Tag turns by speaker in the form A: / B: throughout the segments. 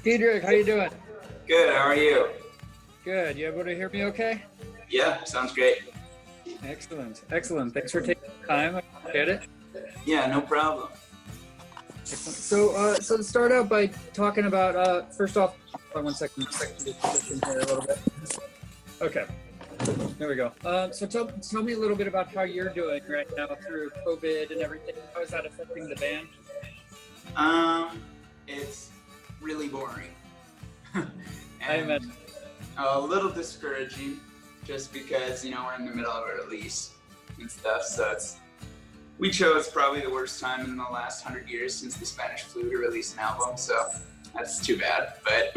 A: Diedrich, how you doing?
B: Good, how are you?
A: Good. You able to hear me okay?
B: Yeah, sounds great.
A: Excellent. Excellent. Thanks for taking the time. I appreciate it.
B: Yeah, no problem.
A: Excellent. So to start out by talking about, first off, hold on 1 second, to position here a little bit. Okay. There we go. So tell me a little bit about how you're doing right now through COVID and everything. How is that affecting the band?
B: It's really boring.
A: I
B: and
A: imagine.
B: a little discouraging just because, we're in the middle of a release and stuff, so we chose probably the worst time in the last 100 years since the Spanish flu to release an album, so that's too bad. But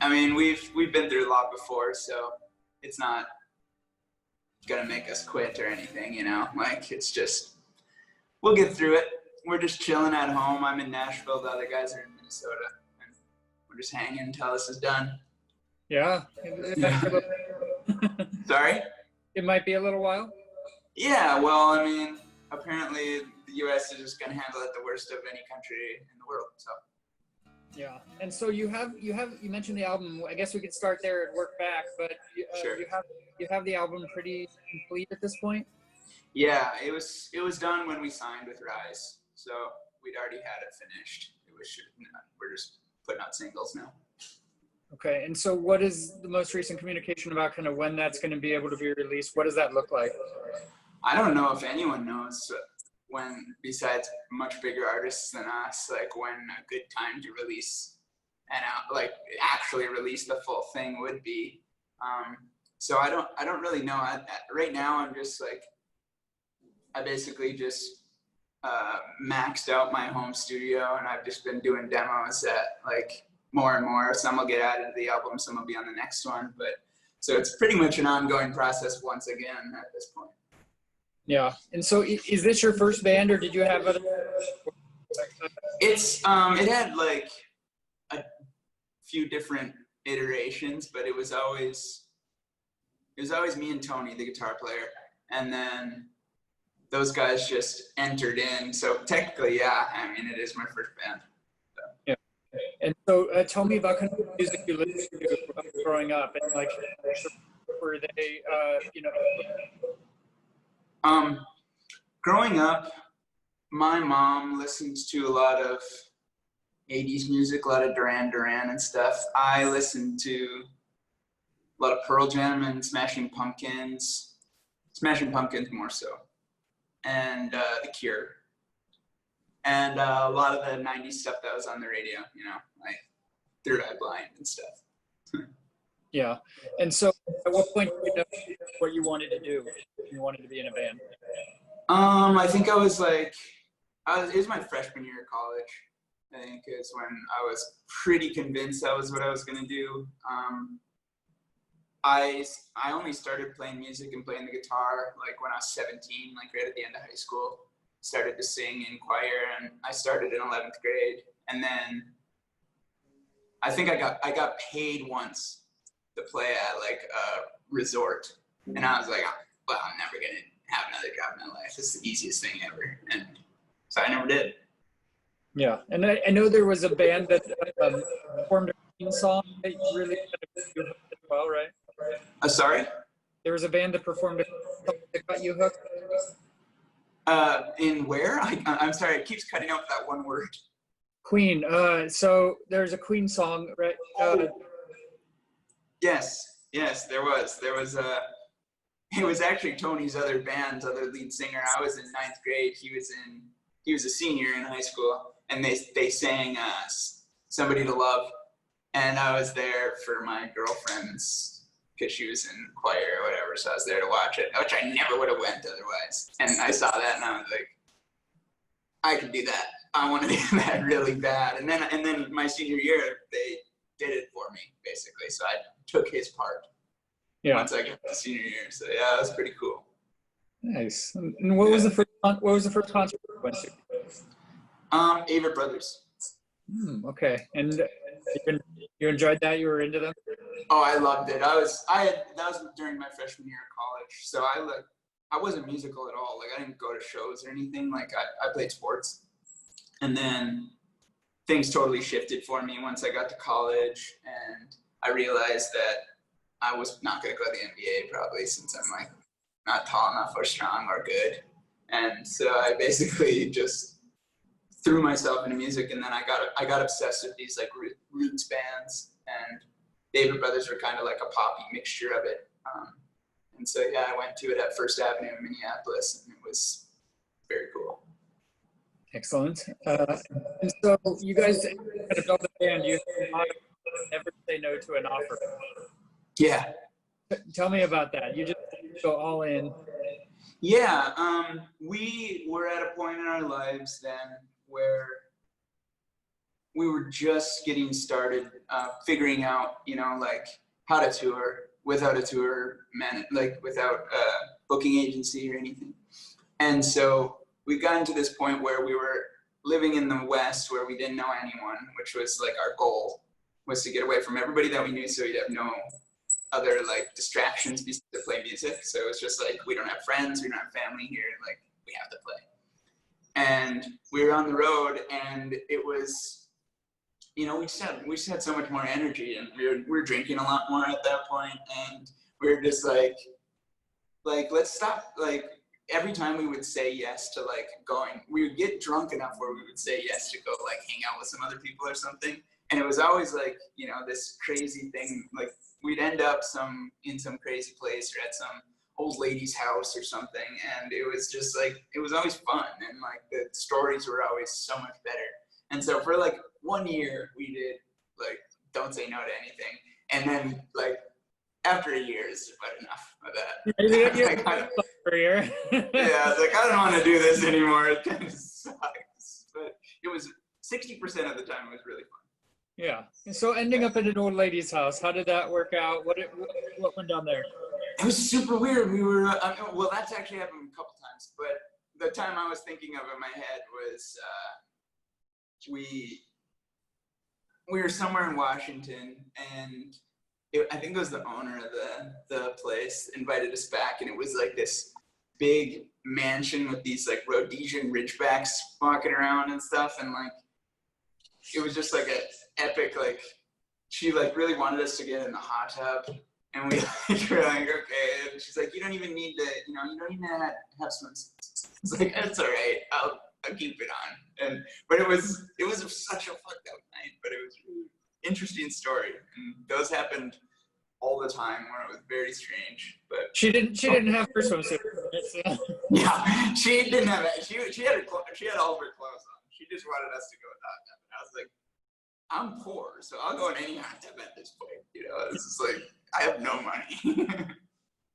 B: I mean, we've been through a lot before, so it's not gonna make us quit or anything, like it's just, we'll get through it. We're just chilling at home. I'm in Nashville, the other guys are in Minnesota, and we're just hanging until this is done.
A: Yeah.
B: Sorry?
A: It might be a little while.
B: Yeah, well, I mean, apparently the US is just gonna handle it the worst of any country in the world, so.
A: Yeah, and so you mentioned the album. I guess we could start there and work back, but
B: Sure.
A: you have the album pretty complete at this point.
B: Yeah, it was done when we signed with Rise, so we'd already had it finished. We're just putting out singles now.
A: Okay, and so what is the most recent communication about kind of when that's going to be able to be released? What does that look like?
B: I don't know if anyone knows when, besides much bigger artists than us, like when a good time to release and like actually release the full thing would be. So I don't really know. Right now I'm just like, I basically just maxed out my home studio, and I've just been doing demos at like more and more. Some will get added to the album, some will be on the next one, but so it's pretty much an ongoing process once again at this point.
A: Yeah, and so is this your first band, or did you have other?
B: It had like a few different iterations, but it was always me and Tony, the guitar player, and then those guys just entered in. So technically, yeah, I mean, it is my first band. So.
A: Yeah. And so tell me about kind of the music you listened to growing up, and like, were they,
B: Growing up, my mom listened to a lot of 80s music, a lot of Duran Duran and stuff. I listened to a lot of Pearl Jam and Smashing Pumpkins more so, and The Cure, and a lot of the 90s stuff that was on the radio, like Third Eye Blind and stuff.
A: Yeah. And so at what point did you know what you wanted to do? You wanted to be in a band?
B: I think it was my freshman year of college. I think is when I was pretty convinced that was what I was going to do. I only started playing music and playing the guitar like when I was 17, like right at the end of high school. Started to sing in choir, and I started in 11th grade. And then I think I got paid once to play at like a resort, and I was like, well, I'm never gonna have another job in my life. This is the easiest thing ever, and so I never did.
A: Yeah, and I know there was a band that performed a Queen song that you really kind of as well, right?
B: Sorry?
A: There was a band that performed a song that got you hooked.
B: In where? I'm sorry, it keeps cutting out that one word.
A: Queen. So there's a Queen song, right?
B: Yes, there was. It was actually Tony's other lead singer. I was in 9th grade. He was a senior in high school, and they sang "Somebody to Love," and I was there for my girlfriend's, because she was in choir or whatever, so I was there to watch it, which I never would have went otherwise. And I saw that, and I was like, I can do that. I want to do that really bad. And then my senior year, they did it for me, basically. So I took his part.
A: Yeah.
B: Once I got to senior year, so yeah, that was pretty cool.
A: Nice. And what was the first concert you went to?
B: Avett Brothers.
A: Okay. And you enjoyed that? You were into them?
B: Oh, I loved it. That was during my freshman year of college. So I wasn't musical at all. Like I didn't go to shows or anything. Like I played sports, and then things totally shifted for me once I got to college, and I realized that I was not going to go to the NBA probably, since I'm like not tall enough or strong or good. And so I basically just threw myself into music, and then I got obsessed with these like roots bands, and David Brothers were kind of like a poppy mixture of it. And so yeah, I went to it at First Avenue in Minneapolis, and it was very cool.
A: Excellent. And so you guys kind of built a band. You never say no to an offer.
B: Yeah.
A: Tell me about that. You just go all in.
B: Yeah, we were at a point in our lives then where we were just getting started, figuring out, you know, like how to tour without a tour man, like without a booking agency or anything. And so we got to this point where we were living in the West, where we didn't know anyone, which was like our goal, was to get away from everybody that we knew, so we'd have no other like distractions besides to play music. So it was just like, we don't have friends, we don't have family here, like we have to play. And we were on the road, and it was, you know, we just had so much more energy, and we were drinking a lot more at that point, and we were just like let's stop. Like every time we would say yes to like going, we would get drunk enough where we would say yes to go like hang out with some other people or something. And it was always like, you know, this crazy thing, like we'd end up in some crazy place or at some old lady's house or something, and it was just like, it was always fun, and like the stories were always so much better. And so for like 1 year we did like don't say no to anything, and then like after a year it's about enough of that.
A: For a year.
B: Yeah, I was like, I don't want to do this anymore, it kind of sucks. But it was 60% of the time it was really fun.
A: Yeah. And so ending up at an old lady's house, how did that work out? What went down there?
B: It was super weird. We were, well, that's actually happened a couple times, but the time I was thinking of in my head was we were somewhere in Washington, and I think it was the owner of the place invited us back, and it was like this big mansion with these like Rhodesian Ridgebacks walking around and stuff, and like it was just like an epic, like she like really wanted us to get in the hot tub, and we like, were like, okay, and she's like, you don't even need to, you know, you don't even have swimsuits. It's like, that's all right, I'll keep it on. But it was such a fucked up night, but it was a really interesting story, and those happened all the time where it was very strange. But
A: she didn't have her swimsuit.
B: Yeah, she didn't have it. She had all of her clothes on. She just wanted us to go with hot tub, and I was like, I'm poor, so I'll go in any hot tub at this point. You know, it's just like, I have no money.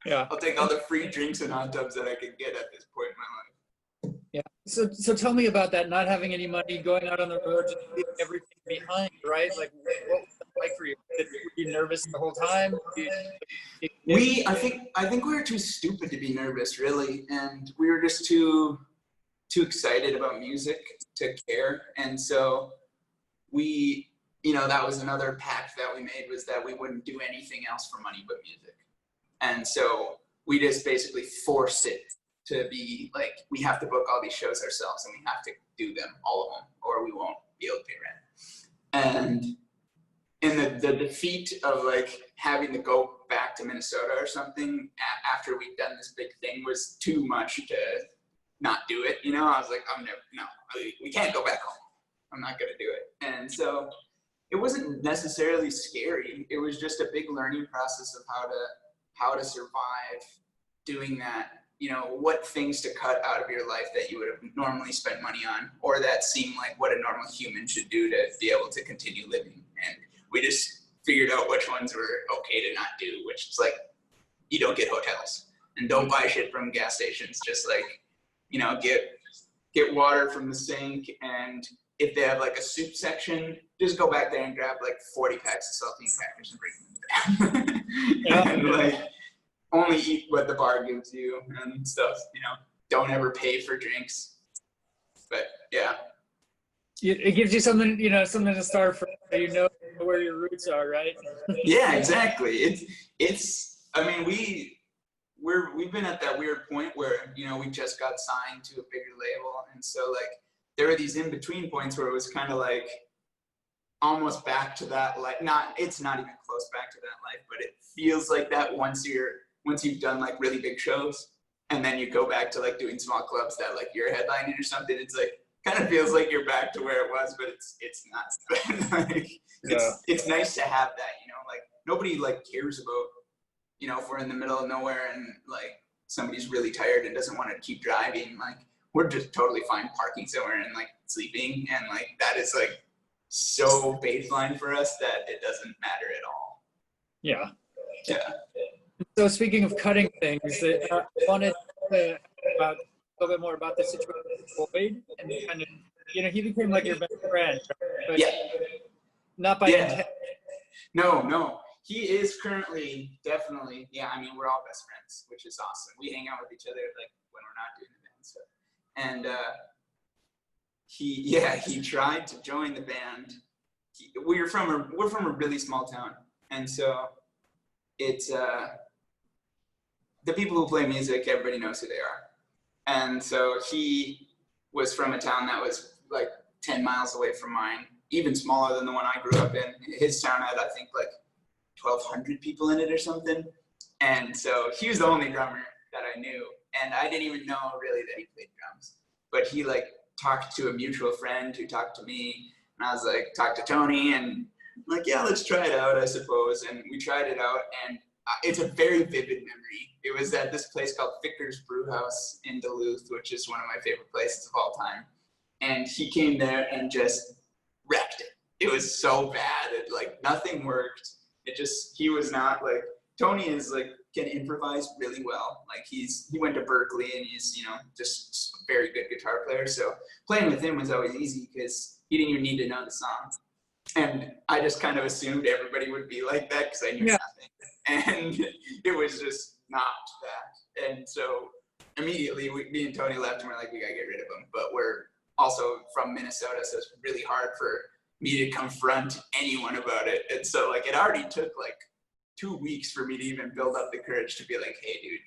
A: Yeah,
B: I'll take all the free drinks and hot tubs that I can get at this point in my life.
A: Yeah. So tell me about that, not having any money, going out on the road, just leaving everything behind, right? Like, what was that like for you? Were you nervous the whole time?
B: I think we were too stupid to be nervous, really, and we were just too excited about music to care. And so we, you know, that was another pact that we made, was that we wouldn't do anything else for money but music. And so we just basically forced it to be like, we have to book all these shows ourselves, and we have to do them, all of them, or we won't be able to pay rent. And in the defeat of like having to go back to Minnesota or something after we'd done this big thing was too much to not do it. You know, I was like, we can't go back home. I'm not gonna do it. And so it wasn't necessarily scary. It was just a big learning process of how to survive doing that. You know, what things to cut out of your life that you would have normally spent money on, or that seem like what a normal human should do to be able to continue living. And we just figured out which ones were okay to not do, which is like, you don't get hotels, and don't buy shit from gas stations. Just like, you know, get water from the sink, and if they have like a soup section, just go back there and grab like 40 packs of saltine crackers and bring them back. And like, only eat what the bar gives you and stuff, you know, don't ever pay for drinks. But yeah.
A: It gives you something, you know, something to start from, you know where your roots are, right?
B: Yeah, exactly. It's I mean, we've been at that weird point where, you know, we just got signed to a bigger label. And so like, there were these in-between points where it was kind of like, almost back to that, like, it's not even close back to that life, but it feels like that once you've done like really big shows, and then you go back to like doing small clubs that like you're headlining or something. It's like kind of feels like you're back to where it was, but it's not. But like, it's nice to have that, you know, like nobody like cares about, you know, if we're in the middle of nowhere and like somebody's really tired and doesn't want to keep driving, like we're just totally fine parking somewhere and like sleeping, and like that is like so baseline for us that it doesn't matter at all.
A: Yeah.
B: Yeah.
A: So speaking of cutting things, I wanted to about a little bit more about the situation with Boyd, and kind of, you know, he became like your best friend, but
B: Yeah.
A: not by intent.
B: No. He is currently definitely, yeah, I mean, we're all best friends, which is awesome. We hang out with each other like when we're not doing the band stuff. And he tried to join the band. We're from a really small town, and so it's the people who play music, everybody knows who they are. And so he was from a town that was like 10 miles away from mine, even smaller than the one I grew up in. His town had, I think, like 1,200 people in it or something. And so he was the only drummer that I knew. And I didn't even know really that he played drums. But he like talked to a mutual friend who talked to me. And I was like, talk to Tony. And I'm like, yeah, let's try it out, I suppose. And we tried it out. And it's a very vivid memory. It was at this place called Victor's Brew House in Duluth, which is one of my favorite places of all time. And he came there and just wrecked it. It was so bad. It like nothing worked. He was not like, Tony is like, can improvise really well. Like he went to Berkeley and he's, you know, just a very good guitar player. So playing with him was always easy because he didn't even need to know the song. And I just kind of assumed everybody would be like that because I knew nothing. And it was just not that. And so immediately me and Tony left and we're like, we gotta get rid of him. But we're also from Minnesota, so it's really hard for me to confront anyone about it. And so like it already took like 2 weeks for me to even build up the courage to be like, hey dude,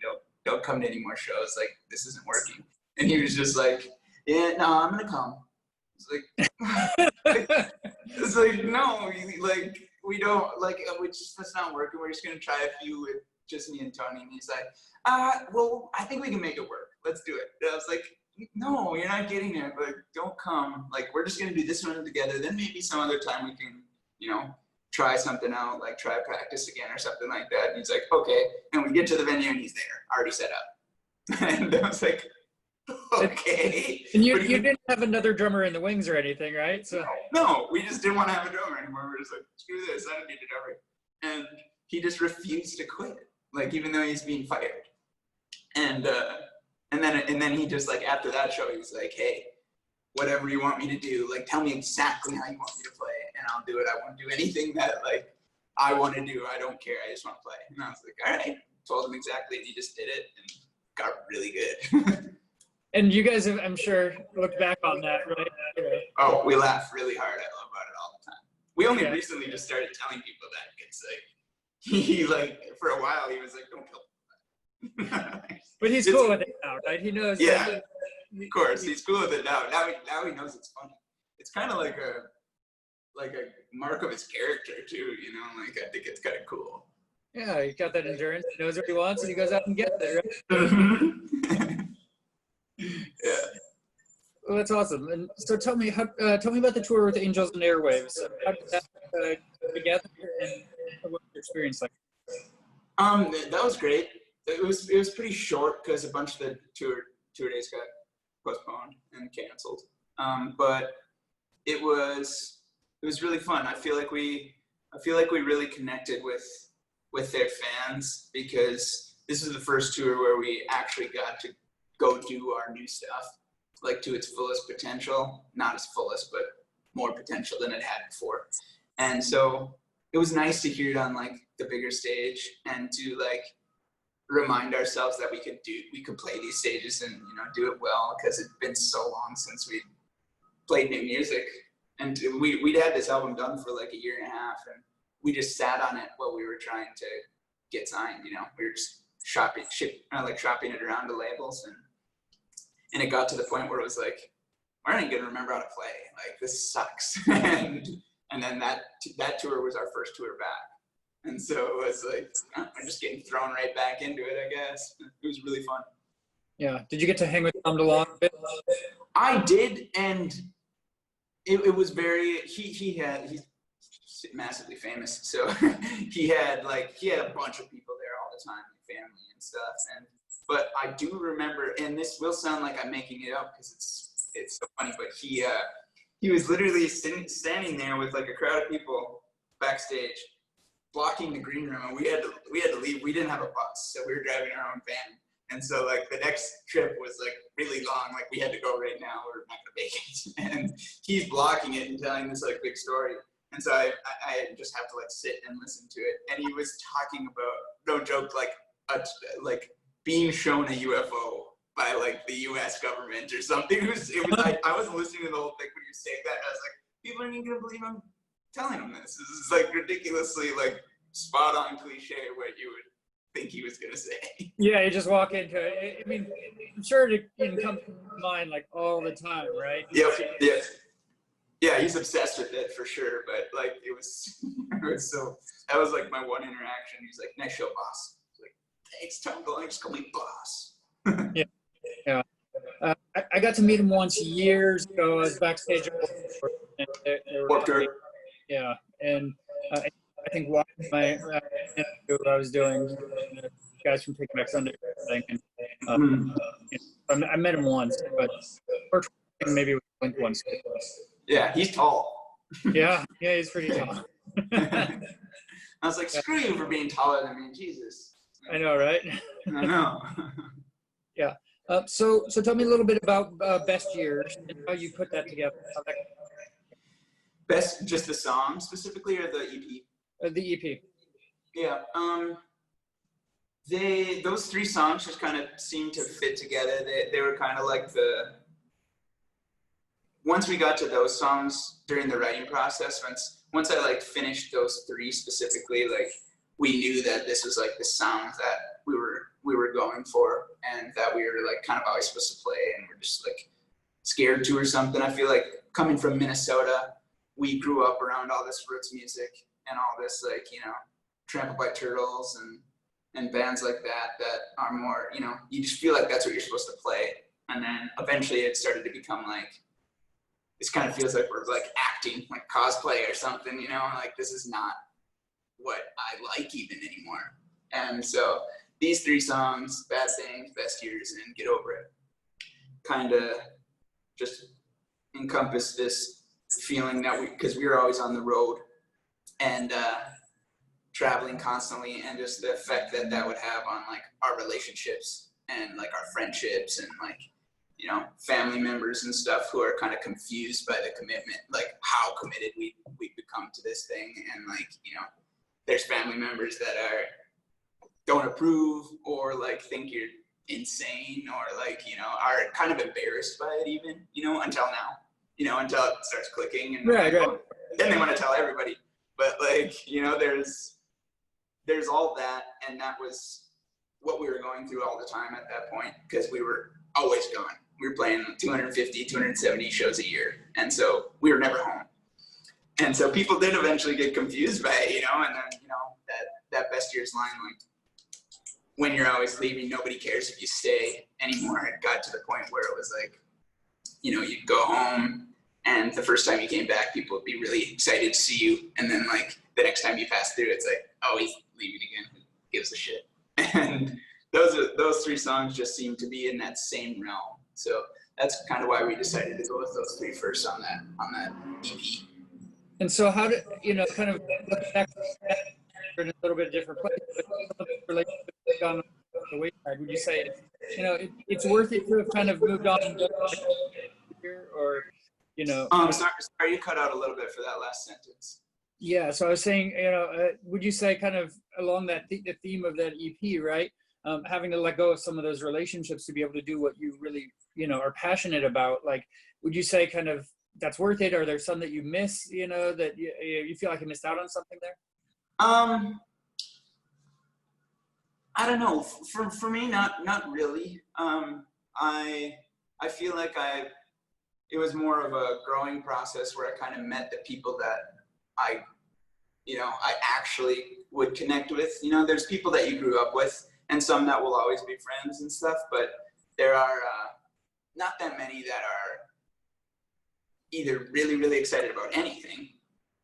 B: don't come to any more shows. Like this isn't working. And he was just like, yeah, no, I'm gonna come. It's like, no, like we don't, like that's not working. We're just gonna try a few with just me and Tony. And he's like, well, I think we can make it work. Let's do it. And I was like, no, you're not getting it. Like, don't come. Like, we're just gonna do this one together. Then maybe some other time we can, you know, try something out, like try practice again or something like that. And he's like, okay. And we get to the venue and he's there, already set up. And I was like, okay.
A: And you didn't have another drummer in the wings or anything, right? So
B: no, we just didn't want to have a drummer anymore. We're just like, screw this, I don't need a drummer. And he just refused to quit, like even though he's being fired. And then he just like after that show he was like, hey, whatever you want me to do, like tell me exactly how you want me to play and I'll do it. I won't do anything that like I want to do. I don't care. I just want to play. And I was like, all right. Told him exactly, and he just did it and got really good.
A: And you guys have, I'm sure, looked back on that, right?
B: Oh, we laugh really hard. I love about it all the time. We only recently just started telling people that. It's like, he like, for a while, he was like, don't kill him.
A: But he's cool with it now, right? He knows.
B: Yeah, of course. He's cool with it now. Now he knows it's funny. It's kind of like a mark of his character, too, you know? Like, I think it's kind of cool.
A: Yeah, he's got that endurance. He knows what he wants, and he goes out and gets it, right?
B: Yeah.
A: Well, that's awesome. And so tell me about the tour with Angels and Airwaves. How did that together, and what was your experience like?
B: That was great. It was pretty short because a bunch of the tour days got postponed and canceled. But it was really fun. I feel like we really connected with their fans because this is the first tour where we actually got to go do our new stuff, like to its fullest potential, not as fullest, but more potential than it had before. And so it was nice to hear it on like the bigger stage and to like remind ourselves that we could play these stages and, you know, do it well, because it's been so long since we played new music. And we'd had this album done for like a year and a half, and we just sat on it while we were trying to get signed. You know, we were just shopping it around to labels, and it got to the point where it was like, we're not gonna remember how to play. Like, this sucks. And And then that tour was our first tour back. And so it was like, I'm just getting thrown right back into it, I guess. It was really fun.
A: Yeah. Did you get to hang with Tom DeLonge a bit?
B: I did, and it was very, he's massively famous. So he had a bunch of people there all the time, family and stuff. But I do remember, and this will sound like I'm making it up because it's so funny, but he was literally standing there with like a crowd of people backstage, blocking the green room, and we had to leave. We didn't have a bus, so we were driving our own van. And so like the next trip was like really long. Like we had to go right now. We're not gonna make it. And he's blocking it and telling this like big story. And so I just have to like sit and listen to it. And he was talking about, no joke, like being shown a UFO by like the U.S. government or something. It was like, I wasn't listening to the whole thing when he was saying that. I was like, people aren't even gonna believe I'm telling them this. This is like ridiculously like spot on cliche what you would think he was gonna say.
A: Yeah, you just walk into it. I mean, I'm sure it can come to mind like all the time, right?
B: Yep. Yeah, he's obsessed with it for sure. But like it was so that was like my one interaction. He's like, "Nice show, boss." I was like, "Thanks, Tom DeLonge, just call me boss."
A: Yeah. I got to meet him once years ago. I was backstage. Yeah, and I think watching my interview I was doing, guys from Take Back Sunday, I think, and I met him once, but maybe with Blink once.
B: Yeah, he's tall.
A: Yeah, he's pretty tall.
B: I was like, screw you for being taller than me, Jesus.
A: I know, right?
B: I know.
A: Yeah. So tell me a little bit about Best Years and how you put that together.
B: Best, just the song specifically, or the EP?
A: The EP.
B: Yeah. Those three songs just kind of seemed to fit together. They were kind of like once we got to those songs during the writing process, once I like finished those three specifically, like we knew that this was like the sound that we were going for, and that we were like kind of always supposed to play, and we're just like scared to or something. I feel like coming from Minnesota, we grew up around all this roots music and all this like, Trampled by Turtles and bands like that are more, you just feel like that's what you're supposed to play. And then eventually it started to become like, this kind of feels like we're like acting, like cosplay or something, like this is not what I like even anymore. And so these three songs, Bad Things, Best Years, and Get Over It, kind of just encompass this feeling that because we were always on the road and traveling constantly, and just the effect that would have on like our relationships and like our friendships and like, family members and stuff who are kind of confused by the commitment, like how committed we become to this thing. And like, there's family members that don't approve or like think you're insane or like, are kind of embarrassed by it even, until now, until it starts clicking and
A: right.
B: Then they want to tell everybody. But like, there's all that, and that was what we were going through all the time at that point, because we were always gone. We were playing 250, 270 shows a year, and so we were never home. And so people did eventually get confused by it, and then, that Best Years line, like, when you're always leaving, nobody cares if you stay anymore. It got to the point where it was like, you'd go home, and the first time you came back, people would be really excited to see you. And then like the next time you pass through, it's like, oh, he's leaving again. Who gives a shit? And those three songs just seem to be in that same realm. So that's kind of why we decided to go with those three first on that EP.
A: And so how did, kind of look back in a little bit different place, but relationship on the wayside, would you say, it's worth it to have kind of moved on here, or,
B: Sorry, you cut out a little bit for that last sentence.
A: Yeah, so I was saying, would you say kind of along that the theme of that EP, right? Having to let go of some of those relationships to be able to do what you really, are passionate about. Like, would you say kind of that's worth it? Or are there some that you miss, that you feel like you missed out on something there?
B: I don't know. For me, not really. I feel like it was more of a growing process where I kind of met the people that I actually would connect with. There's people that you grew up with and some that will always be friends and stuff, but there are not that many that are either really, really excited about anything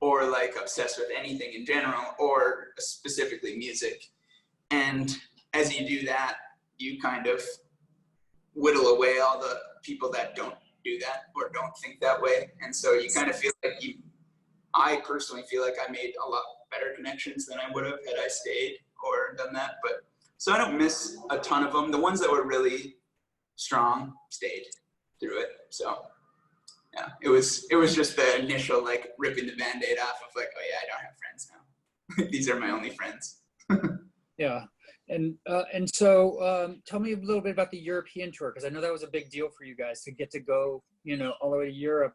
B: or like obsessed with anything in general or specifically music. And as you do that, you kind of whittle away all the people that don't do that or don't think that way. And so you kind of feel like I personally feel like I made a lot better connections than I would have had I stayed or done that. But so I don't miss a ton of them. The ones that were really strong stayed through it. So yeah, it was just the initial like ripping the Band-Aid off of like, oh yeah, I don't have friends now. These are my only friends.
A: Yeah. And so tell me a little bit about the European tour, because I know that was a big deal for you guys to get to go, all the way to Europe,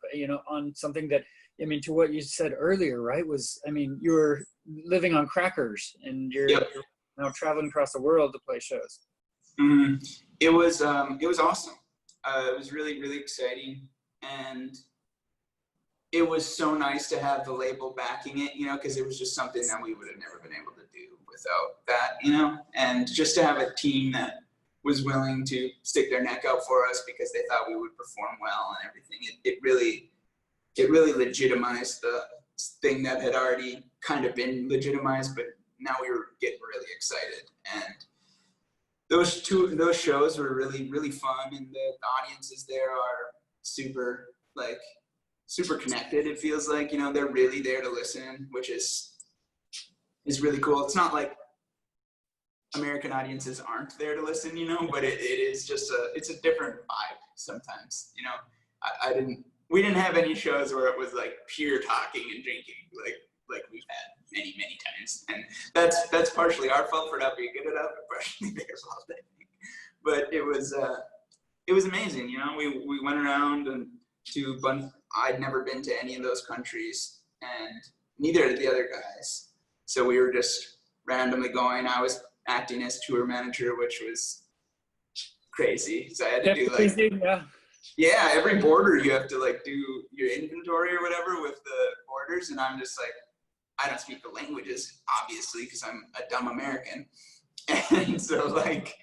A: on something that, to what you said earlier, right, was, you were living on crackers and you're now traveling across the world to play shows.
B: Mm-hmm. It was awesome. It was really, really exciting. And it was so nice to have the label backing it, because it was just something that we would have never been able to do without that, and just to have a team that was willing to stick their neck out for us because they thought we would perform well and everything. It really legitimized the thing that had already kind of been legitimized, but now we were getting really excited. And those shows were really, really fun, and the audiences there are super connected. It feels like, they're really there to listen, which is really cool. It's not like American audiences aren't there to listen, but it is just it's a different vibe sometimes, we didn't have any shows where it was like pure talking and drinking like we've had many, many times. And that's partially our fault for not being good enough, and partially their fault, I think. But it was amazing, we went around and I'd never been to any of those countries, and neither did the other guys. So we were just randomly going. I was acting as tour manager, which was crazy. So I had to do every border you have to like do your inventory or whatever with the borders. And I'm just like, I don't speak the languages, obviously, because I'm a dumb American. And so like,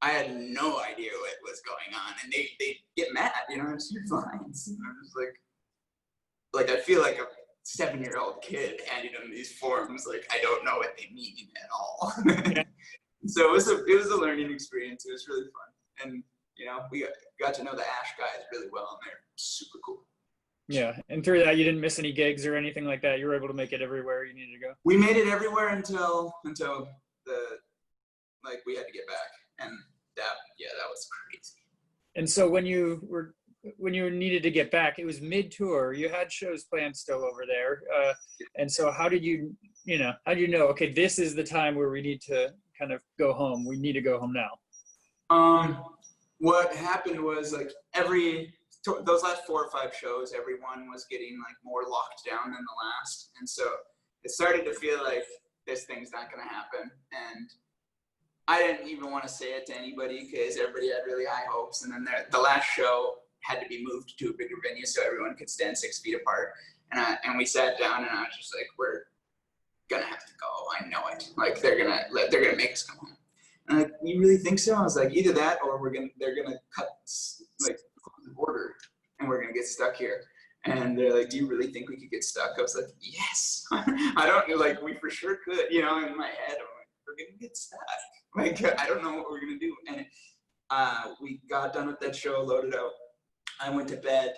B: I had no idea what was going on, and they get mad, it's your lines. And I'm just like I feel like a 7-year-old kid handing them these forms, like I don't know what they mean at all. So it was a learning experience. It was really fun, and we got to know the Ash guys really well, and they're super cool.
A: Yeah, and through that, you didn't miss any gigs or anything like that. You were able to make it everywhere you needed to go.
B: We made it everywhere until we had to get back, and that was crazy.
A: And so when you needed to get back, it was mid-tour. You had shows planned still over there, and so how did you know? Okay, this is the time where we need to kind of go home. We need to go home now.
B: What happened was like those last 4 or 5 shows, everyone was getting like more locked down than the last, and so it started to feel like this thing's not going to happen. And I didn't even want to say it to anybody because everybody had really high hopes. And then the last show had to be moved to a bigger venue so everyone could stand 6 feet apart. And we sat down, and I was just like, we're gonna have to go. I know it. Like they're gonna make us come home. And like, you really think so? I was like, either that or they're gonna cut like the border, and we're gonna get stuck here. And they're like, do you really think we could get stuck? I was like, yes. I don't like we for sure could. In my head, I'm like, we're gonna get stuck. Like I don't know what we're gonna do. And we got done with that show, loaded out. I went to bed,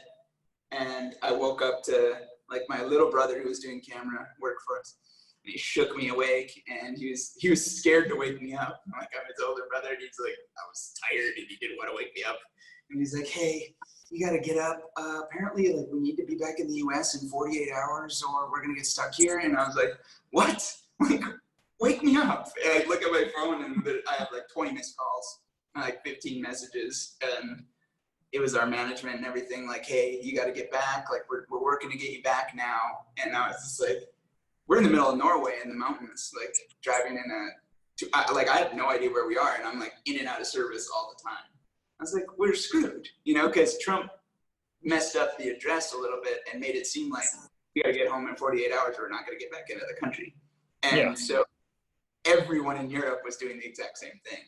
B: and I woke up to like my little brother who was doing camera work for us. And he shook me awake, and he was scared to wake me up. Like I'm his older brother, and he's like, I was tired, and he didn't want to wake me up. And he's like, hey, you got to get up. Apparently, like we need to be back in the U.S. in 48 hours, or we're gonna get stuck here. And I was like, what? Like, wake me up. And I look at my phone, and I have like 20 missed calls, and like 15 messages, and it was our management and everything. Like, hey, you got to get back. Like we're working to get you back now. And I was just like, we're in the middle of Norway in the mountains, like driving I have no idea where we are, and I'm like in and out of service all the time. I was like, we're screwed, because Trump messed up the address a little bit and made it seem like we got to get home in 48 hours. We're not going to get back into the country. And
A: Yeah.
B: so everyone in Europe was doing the exact same thing.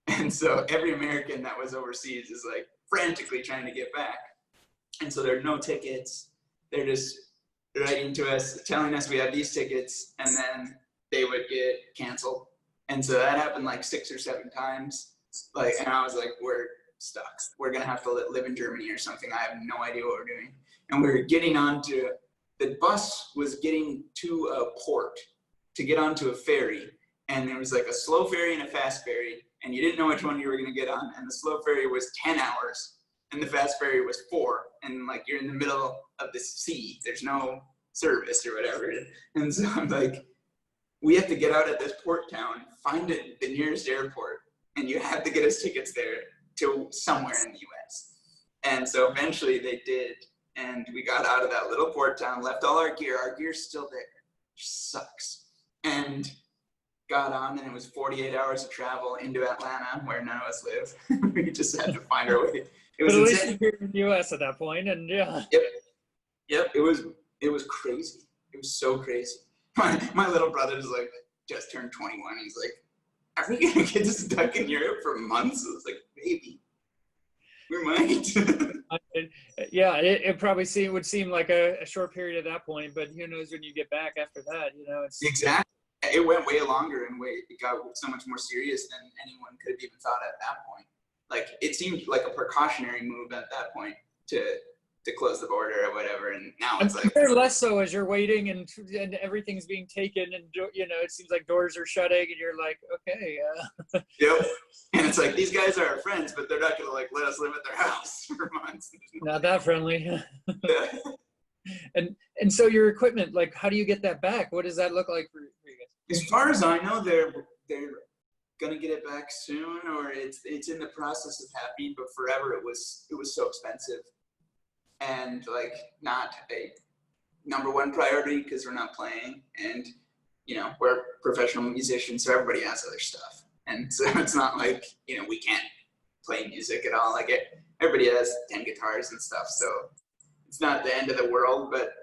B: And so every American that was overseas is like frantically trying to get back. And so there are no tickets. They're just writing to us, telling us we have these tickets, and then they would get canceled. And so that happened like 6 or 7 times. Like, and I was like, we're stuck. We're going to have to live in Germany or something. I have no idea what we're doing. And we were getting onto, the bus was getting to a port to get onto a ferry. And there was like a slow ferry and a fast ferry. And you didn't know which one you were going to get on. And the slow ferry was 10 hours. And the fast ferry was 4. And like, you're in the middle of the sea. There's no service or whatever. And so I'm like, we have to get out of this port town, find it, the nearest airport, and you have to get us tickets there to somewhere in the US. And so eventually they did, and we got out of that little port town, left all our gear. Our gear's still there, which sucks. And got on, and it was 48 hours of travel into Atlanta, where none of us live. We just had to find our way. It was
A: But at
B: insane.
A: least you're in the US at that point, and yeah.
B: Yep. It was crazy. It was so crazy. My little brother's like just turned 21. He's like, "Are we gonna get stuck in Europe for months?" I was like, "Maybe, we might."
A: Yeah, it probably would seem like a short period at that point, but who knows when you get back after that? You know, it's
B: Exactly. It went way longer, and it got so much more serious than anyone could have even thought at that point. Like, it seemed like a precautionary move at that point to close the border or whatever, and now it's like
A: less so as you're waiting and everything's being taken, and you know, it seems like doors are shutting, and you're like, okay,
B: Yep. And it's like, these guys are our friends, but they're not gonna like let us live at their house for months.
A: not that friendly.
B: Yeah.
A: And so your equipment, like, how do you get that back? What does that look like for you guys?
B: As far as I know, they're gonna get it back soon, or it's in the process of happening. But forever, it was so expensive, and like not a #1 priority because we're not playing, and you know, we're professional musicians, so everybody has other stuff, and so it's not like, you know, we can't play music at all. Like, everybody has 10 guitars and stuff, so it's not the end of the world. But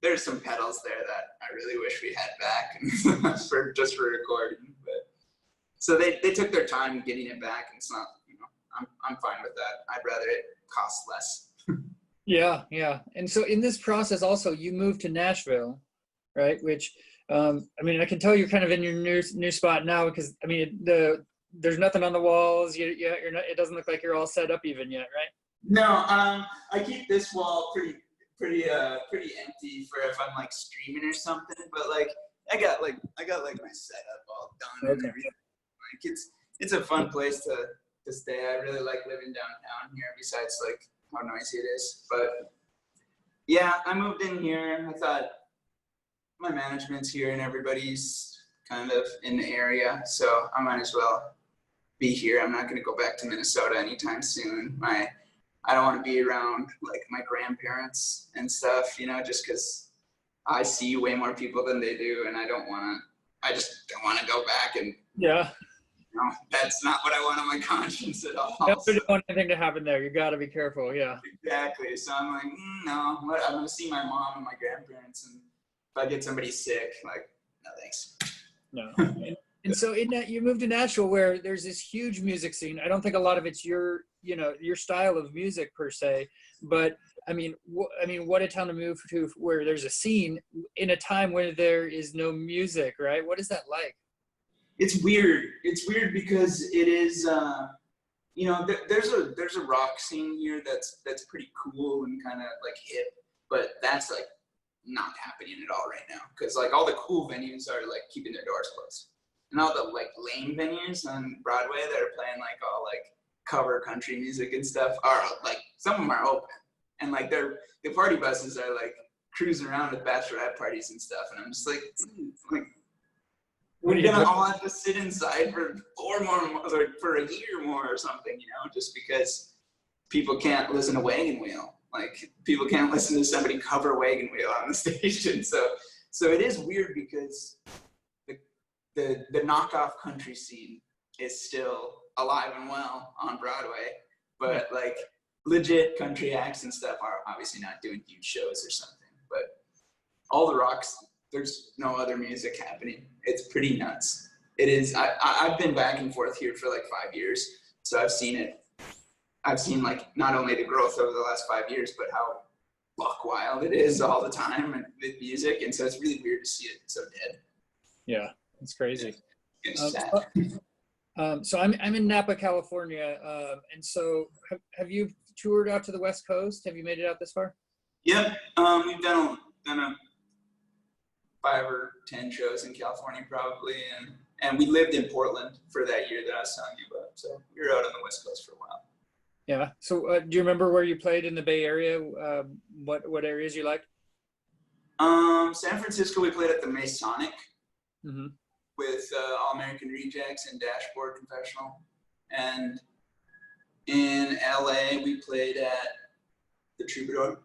B: there's some pedals there that I really wish we had back for recording. But so they took their time getting it back, and it's not, you know, I'm fine with that. I'd rather it cost less.
A: Yeah. And so in this process also, you moved to Nashville, right? Which, I mean, I can tell you're kind of in your new spot now, because I mean, there's nothing on the walls. You're not, it doesn't look like you're all set up even yet, right?
B: No, I keep this wall pretty empty for if I'm like streaming or something. But like, I got like my setup all done and everything. Like, it's a fun place to stay. I really like living downtown here, besides like how noisy it is. But yeah, I moved in here. I thought, my management's here and everybody's kind of in the area, so I might as well be here. I'm not going to go back to Minnesota anytime soon. I don't want to be around like my grandparents and stuff, you know, just because I see way more people than they do, and I just don't want to go back, and
A: Yeah.
B: you know, that's not what I want on my conscience at all.
A: You don't want anything to happen there. You got to be careful. Yeah.
B: Exactly. So I'm like, no, I'm going to see my mom and my grandparents, and if I get somebody sick, like, no thanks.
A: No. And so in that, you moved to Nashville, where there's this huge music scene. I don't think a lot of it's your style of music per se, but I mean, what a town to move to, where there's a scene in a time where there is no music, right? What is that like?
B: It's weird. It's weird because it is, you know, there's a rock scene here that's pretty cool and kind of like hip, but that's like not happening at all right now, because like all the cool venues are like keeping their doors closed, and all the like lame venues on Broadway that are playing like all like cover country music and stuff are like, some of them are open, and like the party buses are like cruising around with bachelorette parties and stuff, and I'm just like, we're gonna all have to sit inside for 4 more, like for a year more or something, you know, just because people can't listen to Wagon Wheel. Like, people can't listen to somebody cover Wagon Wheel on the station. So it is weird, because the knockoff country scene is still alive and well on Broadway, but like legit country acts and stuff are obviously not doing huge shows or something. But all the rocks. There's no other music happening. It's pretty nuts. It is. I've been back and forth here for like 5 years, so I've seen it. I've seen like not only the growth over the last 5 years, but how buck wild it is all the time and with music, and so it's really weird to see it so dead.
A: Yeah, it's crazy.
B: It's sad.
A: So I'm in Napa, California, and so have you toured out to the West Coast? Have you made it out this far?
B: Yep. We've done a 5 or 10 shows in California probably, and we lived in Portland for that year that I was telling you about. So we were out on the West Coast for a while.
A: Yeah. So do you remember where you played in the Bay Area? What areas you liked?
B: San Francisco, we played at the Masonic
A: Mm-hmm.
B: with All American Rejects and Dashboard Confessional. And in LA, we played at the Troubadour.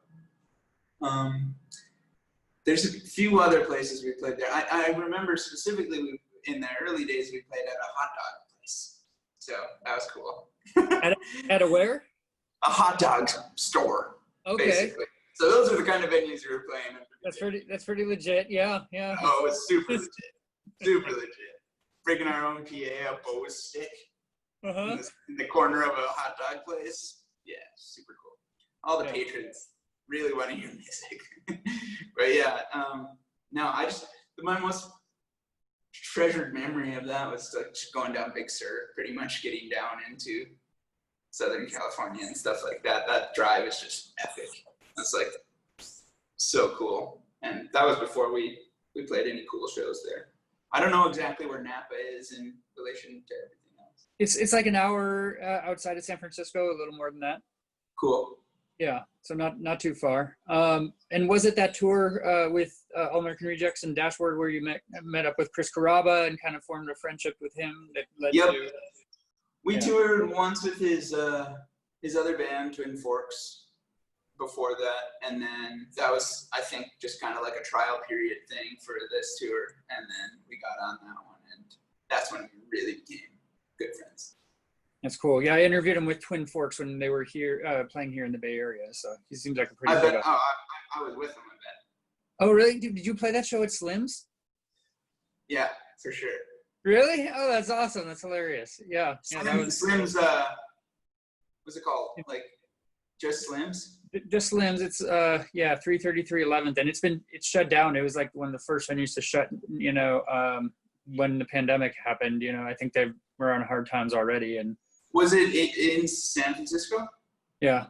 B: There's a few other places we played there. I remember specifically in the early days, we played at a hot dog place. So that was cool.
A: At a where?
B: A hot dog store,
A: Okay.
B: basically. So those are the kind of venues we were playing in.
A: That's pretty legit. Yeah.
B: Oh, it's super legit. Super legit. Breaking our own PA, a Bose stick
A: Uh-huh.
B: in the corner of a hot dog place. Yeah, super cool. All the
A: Yeah.
B: patrons really want to hear music. But yeah, no, my most treasured memory of that was like just going down Big Sur, pretty much getting down into Southern California and stuff like that. That drive is just epic. That's like so cool. And that was before we played any cool shows there. I don't know exactly where Napa is in relation to everything else.
A: It's like an hour outside of San Francisco, a little more than that.
B: Cool.
A: Yeah, so not too far. And was it that tour with All American Rejects and Dashboard where you met up with Chris Carrabba and kind of formed a friendship with him that led to?
B: We toured once with his other band, Twin Forks, before that, and then that was, I think, just kind of like a trial period thing for this tour, and then we got on that one, and that's when we really became good friends.
A: That's cool. Yeah, I interviewed him with Twin Forks when they were here playing here in the Bay Area, so he seems like a pretty good guy.
B: I was with him, I bet.
A: Oh, really? Did you play that show at Slim's?
B: Yeah, for sure.
A: Really? Oh, that's awesome. That's hilarious. Yeah. That was
B: Slim's, what's it called? Like, just Slim's?
A: Just Slim's. It's 333 11th, and it's shut down. It was like one of the first venues to shut. When the pandemic happened. I think they were on hard times already. And
B: was it in San Francisco?
A: Yeah,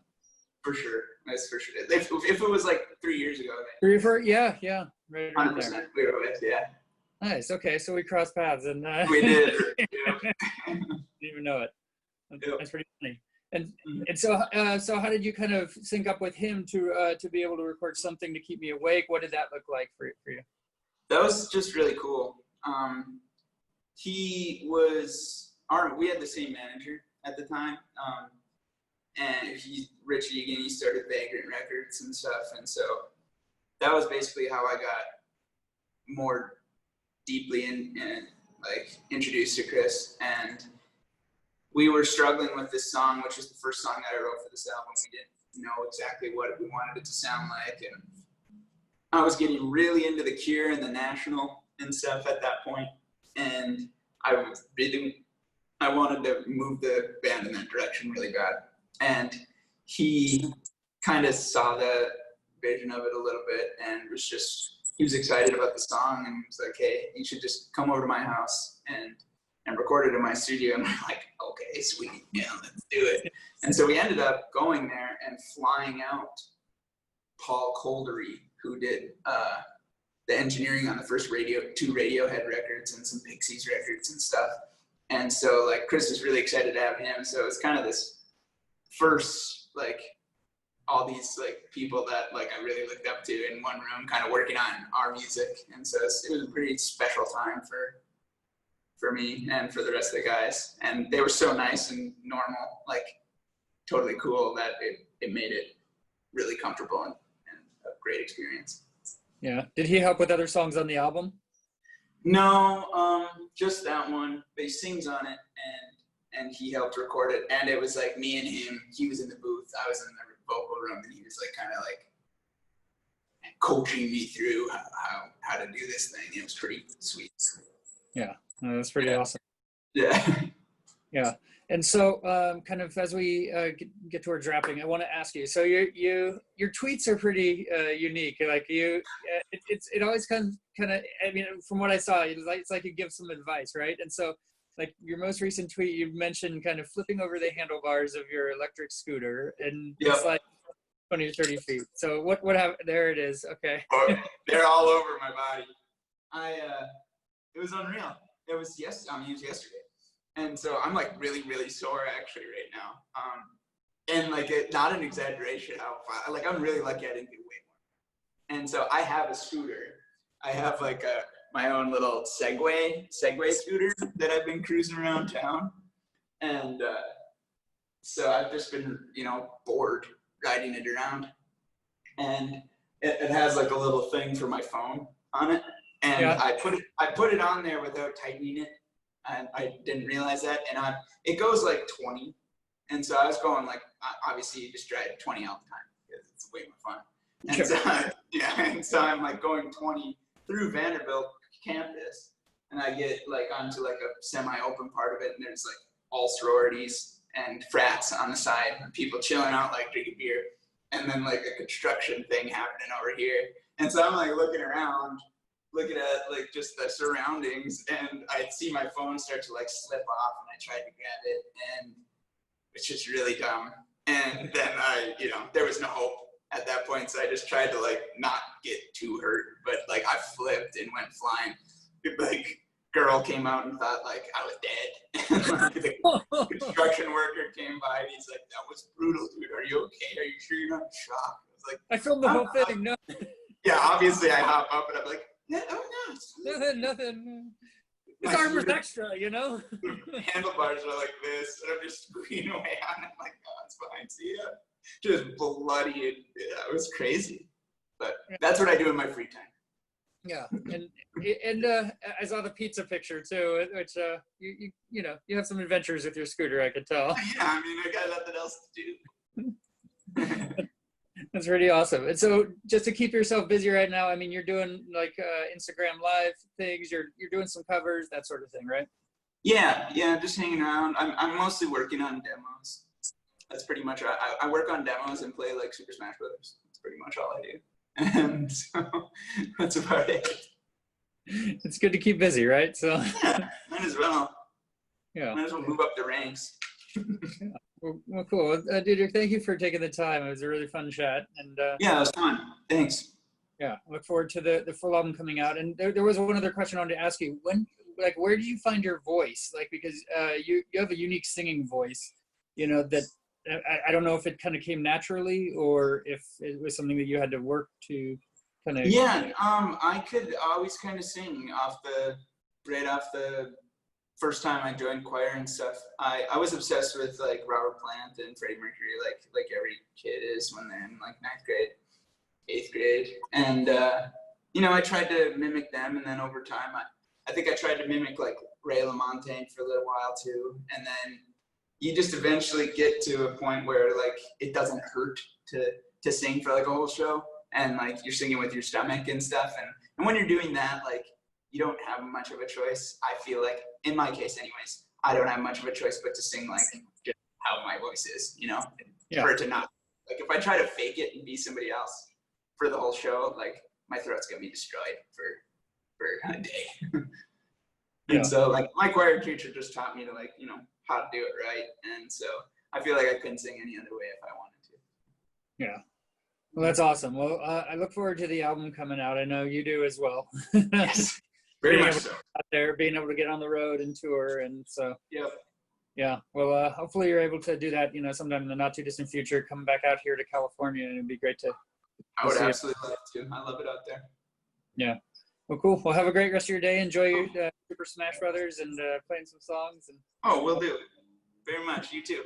B: for sure. That's for sure. If it was like 3 years ago,
A: 3 or 4, yeah, right
B: 100%. We were with, yeah.
A: Nice. Okay, so we crossed paths, and
B: we did.
A: Didn't even know it. That's pretty funny. And so how did you kind of sync up with him to be able to record Something to Keep Me Awake? What did that look like for you?
B: That was just really cool. We had the same manager at the time, and Richie again. He started Vagrant Records and stuff, and so that was basically how I got more deeply introduced to Chris. And we were struggling with this song, which was the first song that I wrote for this album. We didn't know exactly what we wanted it to sound like, and I was getting really into The Cure and The National and stuff at that point, and I wanted to move the band in that direction really bad. And he kind of saw the vision of it a little bit, and he was excited about the song, and was like, hey, you should just come over to my house and record it in my studio. And I'm like, okay, sweet, yeah, let's do it. And so we ended up going there and flying out Paul Coldery, who did the engineering on the first two Radiohead records and some Pixies records and stuff. And so like Chris was really excited to have him. So it's kind of this first, like, all these like people that like I really looked up to in one room, kind of working on our music. And so it was a pretty special time for me and for the rest of the guys. And they were so nice and normal, like totally cool, that it made it really comfortable and a great experience.
A: Yeah. Did he help with other songs on the album?
B: No, just that one. But he sings on it, and he helped record it. And it was like me and him. He was in the booth, I was in the vocal room, and he was like kind of like coaching me through how to do this thing. It was pretty sweet.
A: Yeah, that's pretty awesome.
B: Yeah.
A: Yeah. And so, kind of as we get towards wrapping, I want to ask you. So your tweets are pretty unique. Like it always kind of. I mean, from what I saw, it's like you give some advice, right? And so, like your most recent tweet, you mentioned kind of flipping over the handlebars of your electric scooter, and it's like 20 to 30 feet. So what happened? There it is. Okay.
B: They're all over my body. It was unreal. It was yesterday. And so I'm like really, really sore actually right now. And like not an exaggeration like I'm really lucky I didn't do way more. And so I have a scooter. I have like my own little Segway scooter that I've been cruising around town. And so I've just been, bored riding it around. And it has like a little thing for my phone on it. And I put it on there without tightening it. And I didn't realize that, and it goes like 20, and so I was going like, obviously you just drive 20 all the time because it's way more fun. And so, and so I'm like going 20 through Vanderbilt campus, and I get like onto like a semi-open part of it, and there's like all sororities and frats on the side, and people chilling out like drinking beer, and then like a construction thing happening over here, and so I'm like looking around, looking at like just the surroundings, and I see my phone start to like slip off, and I tried to grab it, and it's just really dumb. And then there was no hope at that point, so I just tried to like not get too hurt, but like I flipped and went flying. Like girl came out and thought like I was dead. And like the construction worker came by and he's like, "That was brutal, dude. Are you okay? Are you sure you're not in shock?" I was like,
A: I filmed the whole thing. No.
B: Yeah, obviously I hop up and I'm like, yeah,
A: nothing. This arm was extra,
B: Handlebars are like this, and I'm just squeaking away on it. Like, oh, it's fine. See ya. Just bloody. It was crazy, but that's what I do in my free time.
A: Yeah, and I saw the pizza picture too, which you have some adventures with your scooter, I could tell.
B: Yeah, I mean, I got nothing else to do.
A: That's really awesome. And so just to keep yourself busy right now, I mean, you're doing like Instagram live things, you're doing some covers, that sort of thing, right?
B: Yeah, just hanging around. I'm mostly working on demos. That's pretty much, I work on demos and play like Super Smash Brothers. That's pretty much all I do. And so that's about it.
A: It's good to keep busy, right? So
B: yeah, might as well.
A: Yeah.
B: Might as well move up the ranks.
A: Well, cool. Dietrich, thank you for taking the time. It was a really fun chat. And
B: yeah, it was fun. Thanks.
A: Yeah, look forward to the full album coming out. And there was one other question I wanted to ask you. Where do you find your voice? Like, because you have a unique singing voice, that I don't know if it kind of came naturally or if it was something that you had to work to kind of.
B: Yeah, I could always kind of sing right off the first time I joined choir and stuff. I was obsessed with like Robert Plant and Freddie Mercury, like every kid is when they're in like 9th grade, 8th grade. And, I tried to mimic them. And then over time, I think I tried to mimic like Ray LaMontagne for a little while too. And then you just eventually get to a point where like, it doesn't hurt to sing for like a whole show. And like, you're singing with your stomach and stuff. And when you're doing that, like, you don't have much of a choice. I feel like, in my case anyways, I don't have much of a choice but to sing like just how my voice is, for it to not, like if I try to fake it and be somebody else for the whole show, like my throat's gonna be destroyed for a day. And so like my choir teacher just taught me to like, how to do it right. And so I feel like I couldn't sing any other way if I wanted to.
A: Yeah. Well, that's awesome. Well, I look forward to the album coming out. I know you do as well.
B: Yes. Very much so.
A: Out there, being able to get on the road and tour, and so.
B: Yep.
A: Yeah. Well, hopefully you're able to do that. Sometime in the not too distant future. Come back out here to California, and it'd be great to.
B: I would absolutely love to. I love it out there.
A: Yeah. Well, cool. Well, have a great rest of your day. Enjoy your Super Smash Brothers and playing some songs. And.
B: Oh, we'll do. Very much. You too.